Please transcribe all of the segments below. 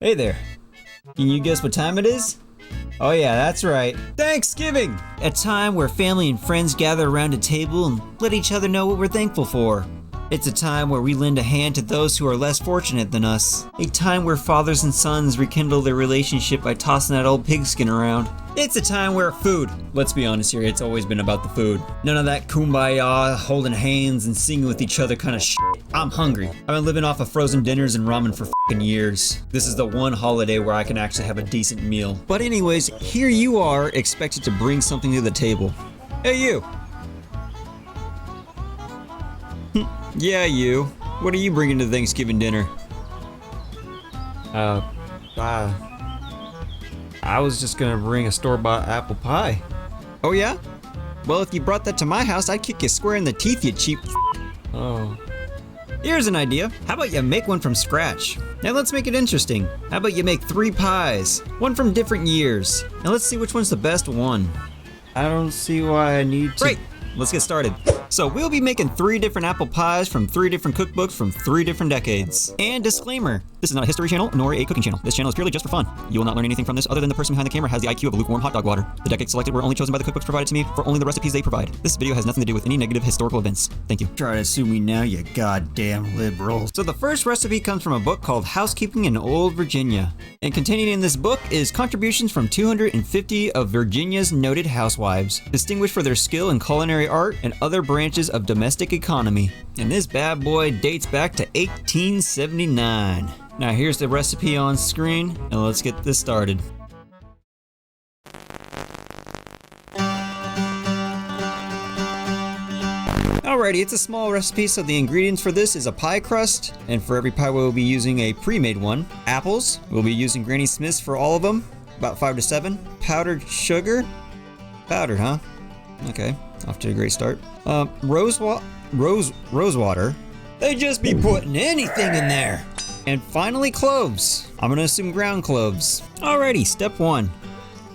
Hey there. Can you guess what time it is? Oh yeah, that's right. Thanksgiving! A time where family and friends gather around a table and let each other know what we're thankful for. It's a time where we lend a hand to those who are less fortunate than us. A time where fathers and sons rekindle their relationship by tossing that old pigskin around. It's a time where food. Let's be honest here, it's always been about the food. None of that kumbaya, holding hands and singing with each other kind of shit. I'm hungry. I've been living off of frozen dinners and ramen for f***ing years. This is the one holiday where I can actually have a decent meal. But anyways, here you are expected to bring something to the table. Hey you! Yeah, you. What are you bringing to Thanksgiving dinner? I was just gonna bring a store-bought apple pie. Oh yeah? Well, if you brought that to my house, I'd kick you square in the teeth, you cheap f***. Oh. Here's an idea. How about you make one from scratch? Now let's make it interesting. How about you make 3 pies? One from different years. And let's see which one's the best one. I don't see why I need to- Great! Let's get started. So we'll be making 3 different apple pies from 3 different cookbooks from 3 different decades. And disclaimer, this is not a history channel nor a cooking channel. This channel is purely just for fun. You will not learn anything from this other than the person behind the camera has the IQ of a lukewarm hot dog water. The decades selected were only chosen by the cookbooks provided to me for only the recipes they provide. This video has nothing to do with any negative historical events. Thank you. Try to sue me now, you goddamn liberals. So the first recipe comes from a book called Housekeeping in Old Virginia. And contained in this book is contributions from 250 of Virginia's noted housewives, distinguished for their skill in culinary art and other branches of domestic economy. And this bad boy dates back to 1879. Now here's the recipe on screen, and let's get this started. Alrighty, it's a small recipe, so the ingredients for this is a pie crust, and for every pie we'll be using a pre-made one. Apples, we'll be using Granny Smith's for all of them, about 5 to 7. Powdered sugar, powdered, huh? Okay, off to a great start. Rose water. They just be putting anything in there. And finally, cloves. I'm gonna assume ground cloves. Alrighty, step 1.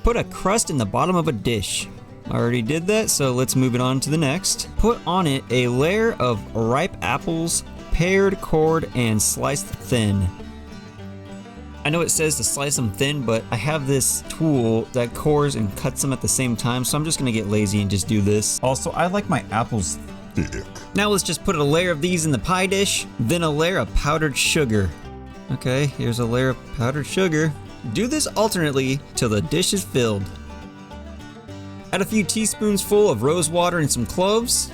Put a crust in the bottom of a dish. I already did that, so let's move it on to the next. Put on it a layer of ripe apples, pared, cored, and sliced thin. I know it says to slice them thin, but I have this tool that cores and cuts them at the same time, so I'm just gonna get lazy and just do this. Also, I like my apples thick. Now let's just put a layer of these in the pie dish, then a layer of powdered sugar. Okay, here's a layer of powdered sugar. Do this alternately till the dish is filled. Add a few teaspoons full of rose water and some cloves.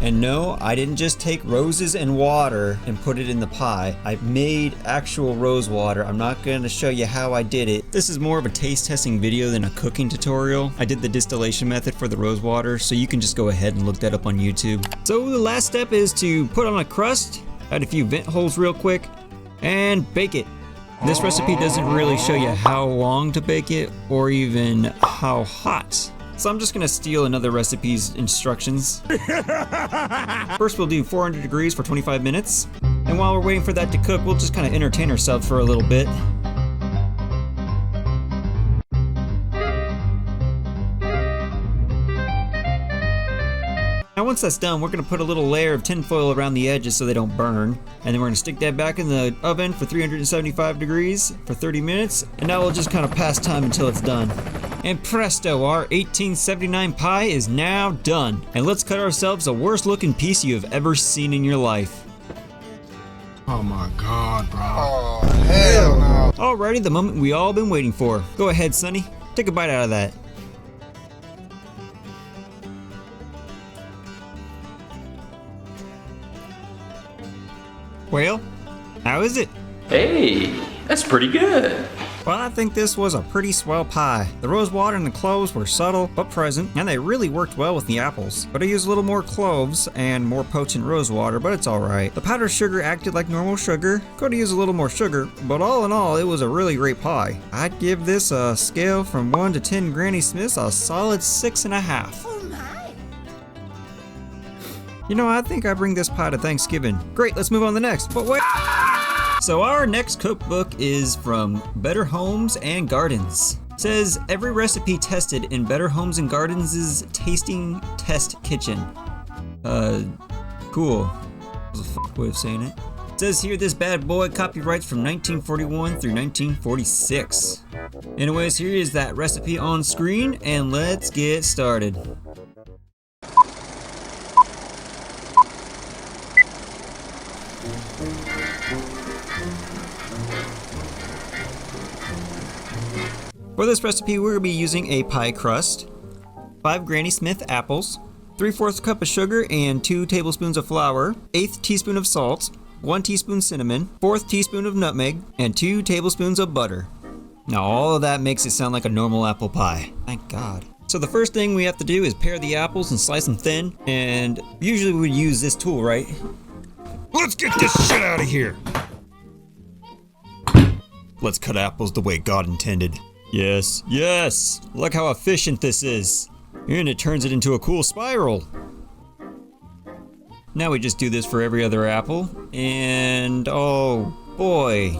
And no, I didn't just take roses and water and put it in the pie. I made actual rose water. I'm not going to show you how I did it. This is more of a taste testing video than a cooking tutorial. I did the distillation method for the rose water, so you can just go ahead and look that up on YouTube. So the last step is to put on a crust, add a few vent holes real quick, and bake it. This recipe doesn't really show you how long to bake it or even how hot. So I'm just gonna steal another recipe's instructions. First we'll do 400 degrees for 25 minutes. And while we're waiting for that to cook, we'll just kind of entertain ourselves for a little bit. Now once that's done, we're gonna put a little layer of tin foil around the edges so they don't burn. And then we're gonna stick that back in the oven for 375 degrees for 30 minutes. And now we'll just kind of pass time until it's done. And presto, our 1879 pie is now done. And let's cut ourselves the worst looking piece you have ever seen in your life. Oh my god, bro. Oh, hell no. Alrighty, the moment we all been waiting for. Go ahead, Sonny. Take a bite out of that. Well, how is it? Hey, that's pretty good. Well, I think this was a pretty swell pie. The rose water and the cloves were subtle but present, and they really worked well with the apples. But I used a little more cloves and more potent rose water, but it's alright. The powdered sugar acted like normal sugar. Could have used a little more sugar, but all in all, it was a really great pie. I'd give this a scale from 1 to 10 Granny Smiths a solid 6.5. Oh my. You know, I think I bring this pie to Thanksgiving. Great, let's move on to the next. But wait. So our next cookbook is from Better Homes and Gardens. It says every recipe tested in Better Homes and Gardens' tasting test kitchen. Cool. That was a way of saying it. says here this bad boy copyrights from 1941 through 1946. Anyways, here is that recipe on screen, and let's get started. For this recipe, we're going to be using a pie crust, 5 Granny Smith apples, 3/4 cup of sugar and 2 tablespoons of flour, 1/8 teaspoon of salt, 1 teaspoon cinnamon, 1/4 teaspoon of nutmeg, and 2 tablespoons of butter. Now all of that makes it sound like a normal apple pie. Thank God. So the first thing we have to do is pare the apples and slice them thin, and usually we would use this tool, right? Let's get this shit out of here. Let's cut apples the way God intended. Yes, yes! Look how efficient this is. And it turns it into a cool spiral. Now we just do this for every other apple. And oh boy.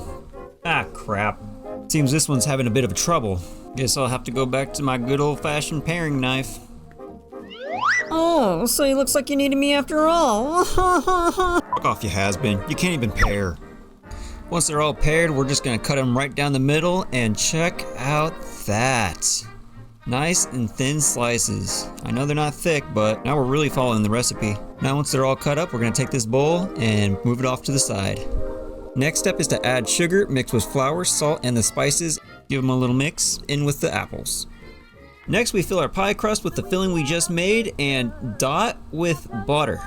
Ah crap. Seems this one's having a bit of trouble. Guess I'll have to go back to my good old-fashioned paring knife. Oh, so it looks like you needed me after all. Fuck off, you has-been. You can't even pare. Once they're all paired, we're just gonna cut them right down the middle, and check out that. Nice and thin slices. I know they're not thick, but now we're really following the recipe. Now once they're all cut up, we're gonna take this bowl and move it off to the side. Next step is to add sugar mixed with flour, salt, and the spices. Give them a little mix in with the apples. Next, we fill our pie crust with the filling we just made and dot with butter.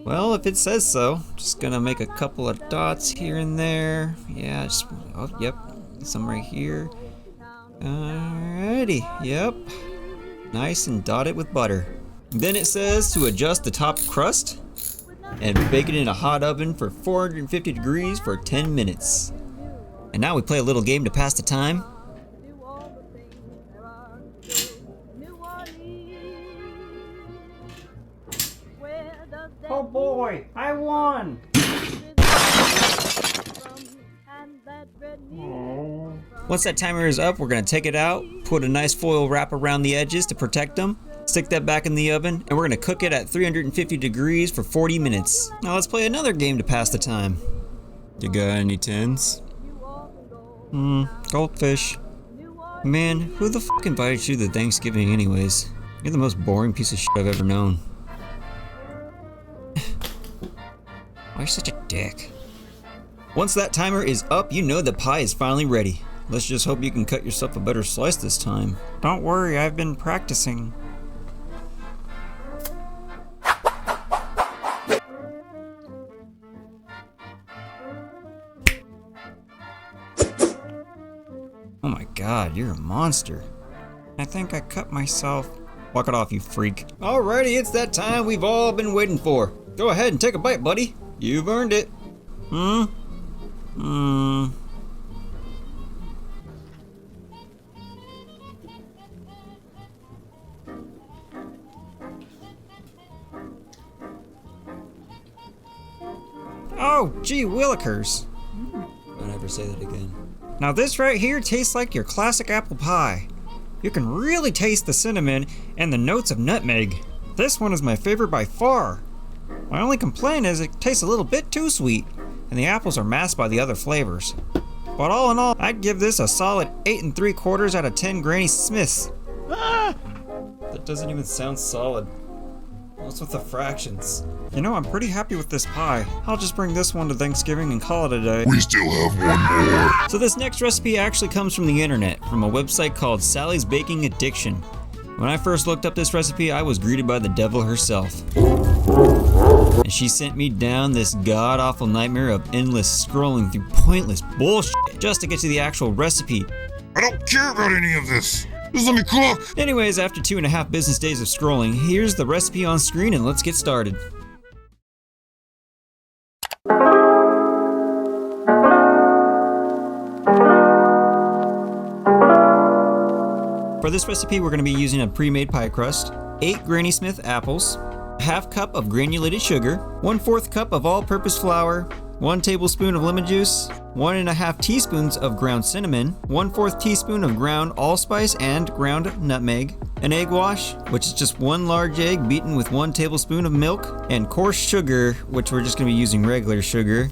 Well, if it says so, just gonna make a couple of dots here and there. Yeah, just, oh, yep, some right here. Alrighty, yep. Nice and dotted with butter. Then it says to adjust the top crust and bake it in a hot oven for 450 degrees for 10 minutes. And now we play a little game to pass the time. Oh boy, I won! Once that timer is up, we're gonna take it out, put a nice foil wrap around the edges to protect them, stick that back in the oven, and we're gonna cook it at 350 degrees for 40 minutes. Now let's play another game to pass the time. You got any tens? Goldfish. Man, who the fuck invited you to Thanksgiving anyways? You're the most boring piece of shit I've ever known. Why are you such a dick? Once that timer is up, you know the pie is finally ready. Let's just hope you can cut yourself a better slice this time. Don't worry, I've been practicing. Oh my god, you're a monster. I think I cut myself. Walk it off, you freak. Alrighty, it's that time we've all been waiting for. Go ahead and take a bite, buddy. You've earned it. Oh, gee willikers. Don't ever say that again. Now this right here tastes like your classic apple pie. You can really taste the cinnamon and the notes of nutmeg. This one is my favorite by far. My only complaint is it tastes a little bit too sweet, and the apples are masked by the other flavors. But all in all, I'd give this a solid 8 3/4 out of 10 Granny Smiths. That doesn't even sound solid. What's with the fractions? You know, I'm pretty happy with this pie. I'll just bring this one to Thanksgiving and call it a day. We still have one more. So this next recipe actually comes from the internet, from a website called Sally's Baking Addiction. When I first looked up this recipe, I was greeted by the devil herself. And she sent me down this god-awful nightmare of endless scrolling through pointless bullshit just to get to the actual recipe. I don't care about any of this. Just let me cook. Anyways, after 2.5 business days of scrolling, here's the recipe on screen and let's get started. For this recipe, we're going to be using a pre-made pie crust, 8 Granny Smith apples, 1/2 cup of granulated sugar, 1/4 cup of all-purpose flour, 1 tablespoon of lemon juice, 1.5 teaspoons of ground cinnamon, 1/4 teaspoon of ground allspice and ground nutmeg, an egg wash, which is just 1 large egg beaten with 1 tablespoon of milk, and coarse sugar, which we're just going to be using regular sugar,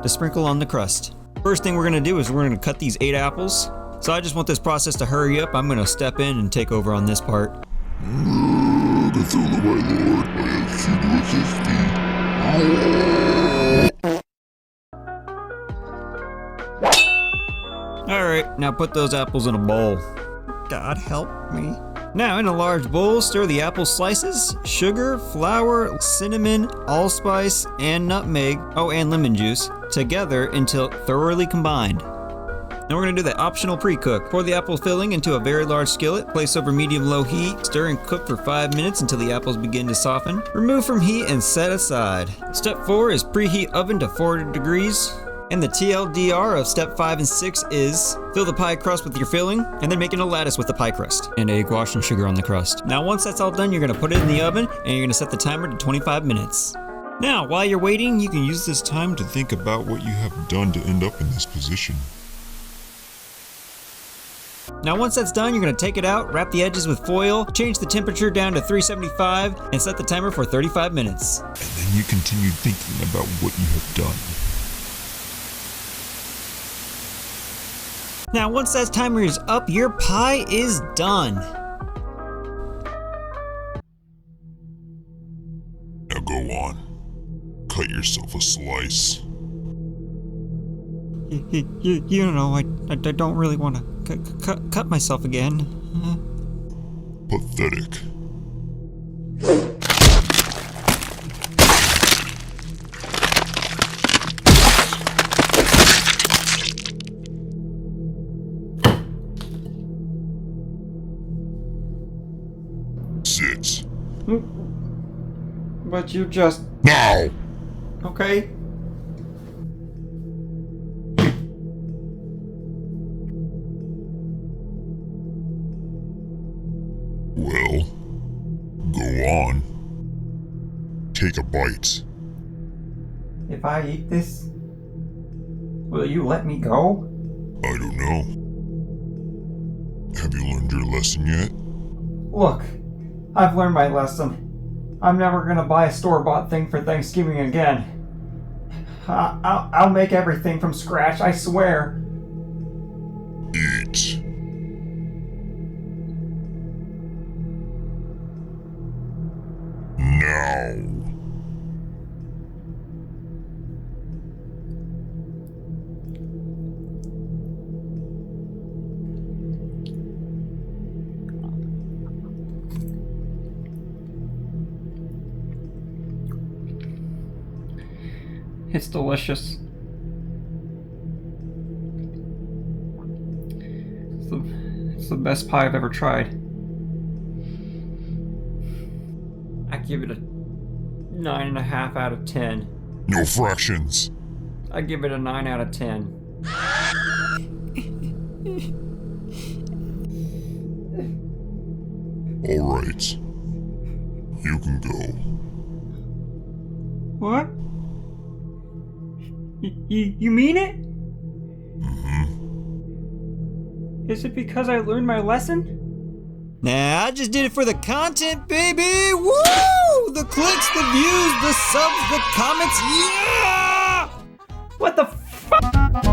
to sprinkle on the crust. First thing we're gonna do is we're gonna cut these 8 apples. So I just want this process to hurry up. I'm gonna step in and take over on this part. The throne of my lord, I ask you to assist me. Alright, now put those apples in a bowl. God help me. Now in a large bowl, stir the apple slices, sugar, flour, cinnamon, allspice, and nutmeg, and lemon juice, together until thoroughly combined. Now we're going to do the optional pre-cook. Pour the apple filling into a very large skillet, place over medium-low heat, stir and cook for 5 minutes until the apples begin to soften. Remove from heat and set aside. Step 4 is preheat oven to 400 degrees. And the TLDR of step 5 and 6 is fill the pie crust with your filling and then making a lattice with the pie crust and egg wash and sugar on the crust. Now once that's all done, you're going to put it in the oven and you're going to set the timer to 25 minutes. Now while you're waiting, you can use this time To think about what you have done to end up in this position. Now once that's done, you're going to take it out, wrap the edges with foil, change the temperature down to 375 and set the timer for 35 minutes. And then you continue thinking about what you have done. Now once that timer is up, your pie is done. Now go on. Cut yourself a slice. You know, I don't really want to cut myself again. Pathetic. Sit. But you just... Now! Okay. Well, go on. Take a bite. If I eat this, will you let me go? I don't know. Have you learned your lesson yet? Look, I've learned my lesson. I'm never gonna buy a store-bought thing for Thanksgiving again. I'll make everything from scratch, I swear. Eat. Now. It's delicious. It's the best pie I've ever tried. I give it a 9.5 out of 10. No fractions. I give it a 9 out of 10. All right. You can go. What? You mean it? Mm-hmm. Is it because I learned my lesson? Nah, I just did it for the content, baby! Woo! The clicks, the views, the subs, the comments, yeah! What the fuck?